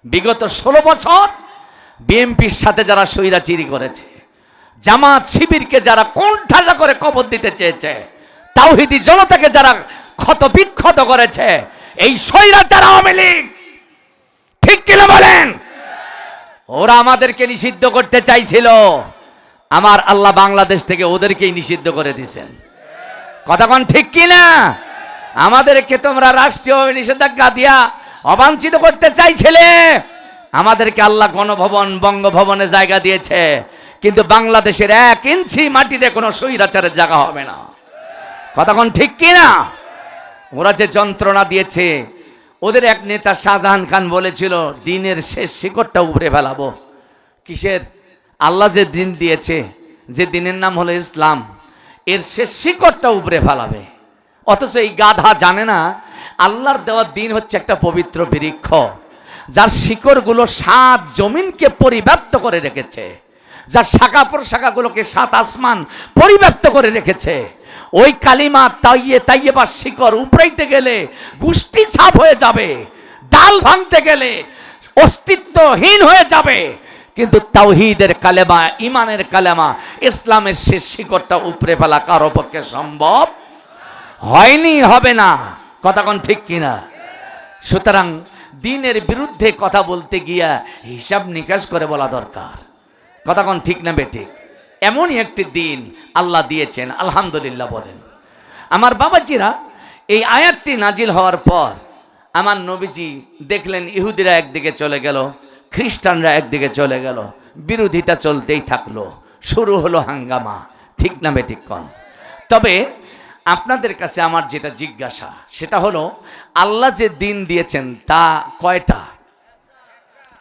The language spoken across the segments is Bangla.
বিগত 16 বছর বিএনপির সাথে যারা স্বৈরাচারী করেছে, জামাত শিবিরকে যারা কোণঠাসা করে কবর দিতে চেয়েছে, তাওহীদি জনতাকে যারা ক্ষতবিক্ষত করেছে, এই স্বৈরাচার আওয়ামী লীগ, ঠিক কিনা বলেন? ওরা আমাদেরকে নিষিদ্ধ করতে চাইছিল, আমার আল্লাহ বাংলাদেশ থেকে ওদেরকেই নিষিদ্ধ করে দিয়েছেন। কথা কোন ঠিক কিনা? আমাদেরকে তোমরা রাষ্ট্রীয় নিষেধাজ্ঞা দিয়া অবাঞ্ছিত করতে চাইছিলে, আমাদেরকে আল্লাহ গণভবন বঙ্গভবনে জায়গা দিয়েছে, কিন্তু বাংলাদেশের 1 ইঞ্চি মাটিতে কোনো স্বৈরাচারের জায়গা হবে না। কথা কোন ঠিক কিনা? ওরা যে যন্ত্রণা দিয়েছে, ওদের এক নেতা শাহজাহান খান বলেছিল দিনের শেষ শিকড়টা উপড়ে ফেলাবো। কিসের? আল্লাহ যে দিন দিয়েছে, যে দিনের নাম হলো ইসলাম, এর শেষ শিকড়টা উপড়ে ফেলাবে। অথচ এই গাধা জানে না আল্লাহর দেওয়া দিন হচ্ছে একটা পবিত্র বৃক্ষ, যার শিকড়গুলো 7 জমিনকে পরিব্যাপ্ত করে রেখেছে, যার শাখা প্রশাখাগুলোকে 7 আসমান পরিব্যাপ্ত করে রেখেছে। ওই কালিমা তাইয়েবা শিকড় উপড়াইতে গেলে গোষ্ঠী ছাপ হয়ে যাবে, ডাল ভাঙতে গেলে অস্তিত্বহীন হয়ে যাবে, কিন্তু তাওহীদের কালেমা, ইমানের কালেমা, ইসলামের শেষ শিকড়টা উপড়ে ফেলা কারো পক্ষে সম্ভব হয়নি, হবে না। কথা কোন ঠিক কিনা? সুতরাং দ্বীনের বিরুদ্ধে কথা বলতে গিয়া হিসাব নিকাশ করে বলা দরকার। কথা কোন ঠিক না বেঠিক? এমনই একটি দিন আল্লাহ দিয়েছেন, আলহামদুলিল্লাহ বলেন। আমার বাবাজিরা, এই আয়াতটি নাজিল হওয়ার পর আমার নবীজি দেখলেন ইহুদিরা একদিকে চলে গেল, খ্রিস্টানরা একদিকে চলে গেল, বিরোধিতা চলতেই থাকলো, শুরু হলো হাঙ্গামা। ঠিক না বেঠিক কোন? তবে আপনাদের কাছে আমার যেটা জিজ্ঞাসা, সেটা হলো আল্লাহ যে দিন দিয়েছেন তা কয়টা?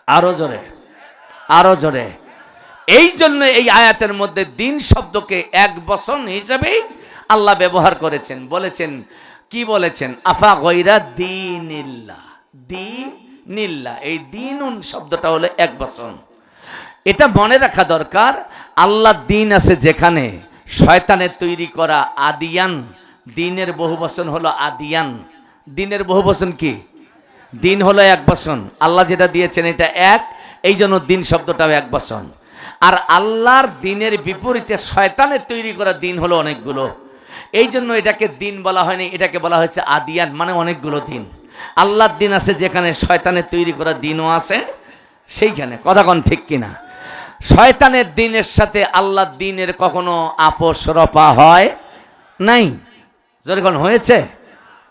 আরো জোরে, আরো জোরে। এই জন্য এই আয়াতের মধ্যে দিন শব্দকে 1 বচন হিসেবেই আল্লাহ ব্যবহার করেছেন। বলেছেন, কি বলেছেন? আফা গয়রা দীনিল্লাহ, দীনিল্লাহ। এই দীনুন শব্দটা হলো 1 বচন। এটা মনে রাখা দরকার, আল্লাহ দিন আছে যেখানে, শয়তানের তৈরি করা আদিয়ান, দিনের বহুবচন হলো আদিয়ান। দিনের বহুবচন কি? দিন হলো 1 বচন। আল্লাহ যেটা দিয়েছেন এটা 1, এই জন্য দিন শব্দটাও 1 বচন। আর আল্লাহর দিনের বিপরীতে শয়তানের তৈরি করা দিন হলো অনেকগুলো, এই জন্য এটাকে দিন বলা হয়নি, এটাকে বলা হয়েছে আদিয়ান, মানে অনেকগুলো দিন। আল্লাহর দিন আছে যেখানে, শয়তানের তৈরি করা দিনও আছে সেইখানে। কথা কোন ঠিক কিনা? শয়তানের দিনের সাথে আল্লাহর দিনের কখনো আপোষ রপা হয় নাই। যেরকম হয়েছে,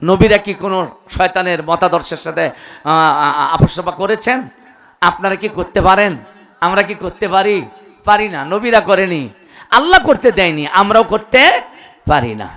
নবীরা কি কোনো শয়তানের মতাদর্শের সাথে আপোষ রপা করেছেন? আপনারা কি করতে পারেন? আমরা কি করতে পারি? পারি না। নবীরা করেনি, আল্লাহ করতে দেয়নি, আমরাও করতে পারি না।